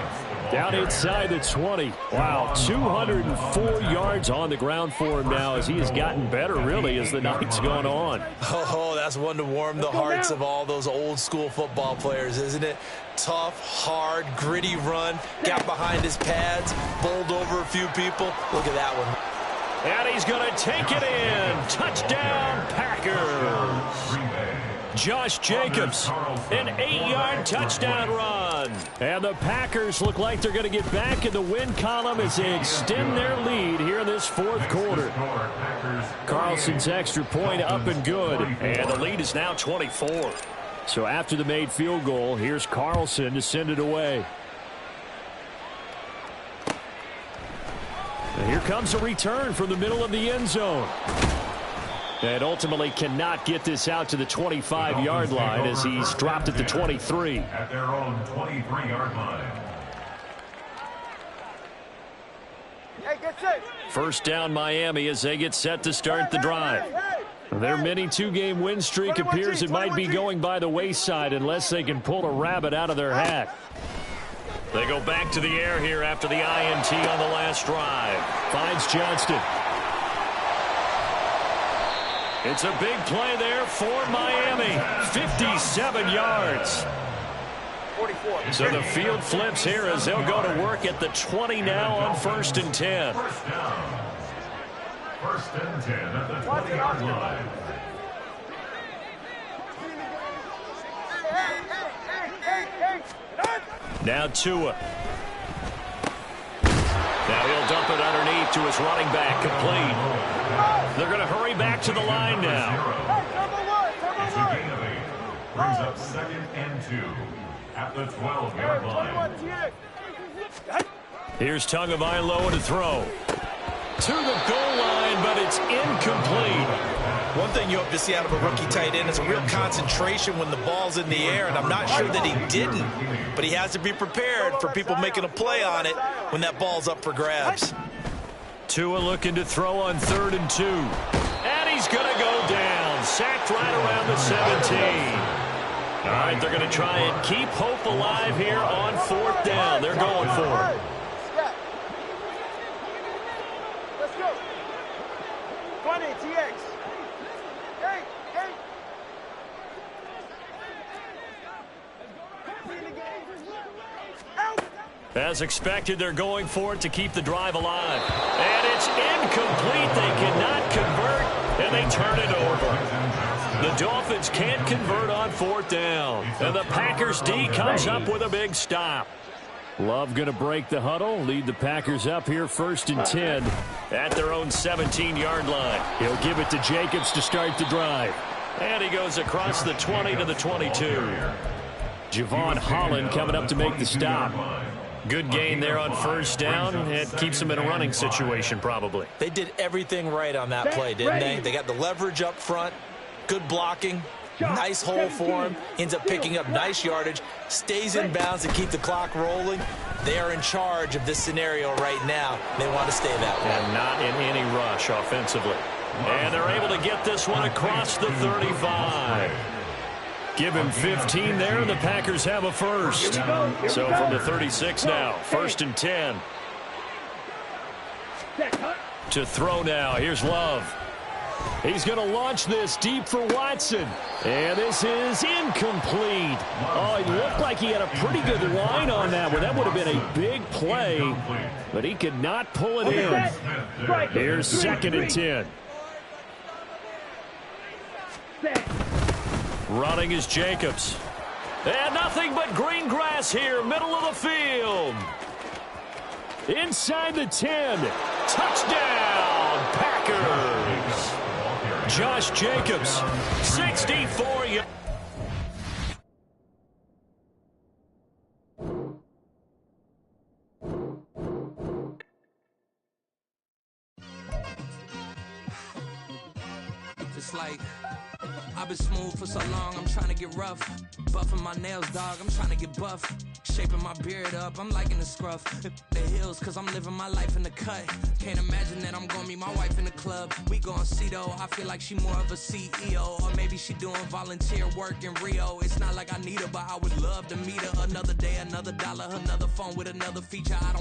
Speaker 6: Down inside the 20. Wow, 204 yards on the ground for him now as he has gotten better, really, as the night's gone on.
Speaker 3: Oh, that's one to warm the hearts of all those old-school football players, isn't it? Tough, hard, gritty run. Got behind his pads, bowled over a few people. Look at that one.
Speaker 1: And he's going to take it in. Touchdown, Packers. Josh Jacobs, an 8-yard touchdown run. And the Packers look like they're going to get back in the win column as they extend their lead here in this fourth quarter. Carlson's extra point up and good. And the lead is now 24.
Speaker 6: So after the made field goal, here's Carlson to send it away. And here comes a return from the middle of the end zone. And ultimately cannot get this out to the 25-yard line as he's dropped at the 23.
Speaker 4: At their own 23-yard line.
Speaker 2: Hey, get set.
Speaker 1: First down Miami as they get set to start the drive.
Speaker 6: Their mini 2-game win streak appears it might be going by the wayside unless they can pull a rabbit out of their hat.
Speaker 1: They go back to the air here after the INT on the last drive.
Speaker 6: Finds Johnston.
Speaker 1: It's a big play there for Miami. 57 yards.
Speaker 2: 44.
Speaker 1: So the field flips here as they'll go to work at the 20 now on 1st and 10.
Speaker 4: First down. 1st and 10 at the 20-yard line.
Speaker 1: Now Tua. Now he'll dump it underneath to his running back, complete. They're going to hurry back to the line now.
Speaker 4: It's a gain of 8. Brings up 2nd and 2 at the 12-yard line.
Speaker 1: Here's Tagovailoa to throw. To the goal line, but it's incomplete.
Speaker 3: One thing you hope to see out of a rookie tight end is a real concentration when the ball's in the air, and I'm not sure that he didn't, but he has to be prepared for people making a play on it when that ball's up for grabs.
Speaker 1: Tua looking to throw on 3rd and 2. And he's going to go down. Sacked right around the 17. All right, they're going to try and keep hope alive here on 4th down. They're going for it.
Speaker 2: Let's go. 20, TX. Hey.
Speaker 1: As expected, they're going for it to keep the drive alive. And it's incomplete. They cannot convert, and they turn it over. The Dolphins can't convert on 4th down. And the Packers D comes up with a big stop. Love going to break the huddle, lead the Packers up here 1st and 10 at their own 17-yard line. He'll give it to Jacobs to start the drive. And he goes across the 20 to the 22. Javon Holland coming up to make the stop. Good gain there on 1st down. It keeps them in a running situation probably.
Speaker 3: They did everything right on that play, didn't they? They got the leverage up front, good blocking, nice hole for him, ends up picking up nice yardage, stays in bounds to keep the clock rolling. They are in charge of this scenario right now. They want to stay that way.
Speaker 1: And not in any rush offensively. And they're able to get this one across the 35. Give him 15 there, and the Packers have a first. So from the 36 now, 1st and 10. To throw now, here's Love. He's going to launch this deep for Watson. And this is incomplete. Oh, he looked like he had a pretty good line on that one. That would have been a big play, but he could not pull it in. Here's 2nd and 10. Running is Jacobs. And nothing but green grass here, middle of the field. Inside the 10. Touchdown, Packers. Josh Jacobs, 64 yards.
Speaker 5: Just like I've been smooth for so long, I'm trying to get rough. Buffing my nails, dog, I'm trying to get buff. Shaping my beard up, I'm liking the scruff. The hills, cause I'm living my life in the cut. Can't imagine that I'm gonna meet my wife in the club. We gon' see though, I feel like she more of a CEO. Or maybe she doing volunteer work in Rio. It's not like I need her, but I would love to meet her. Another day, another dollar, another phone with another feature. I don't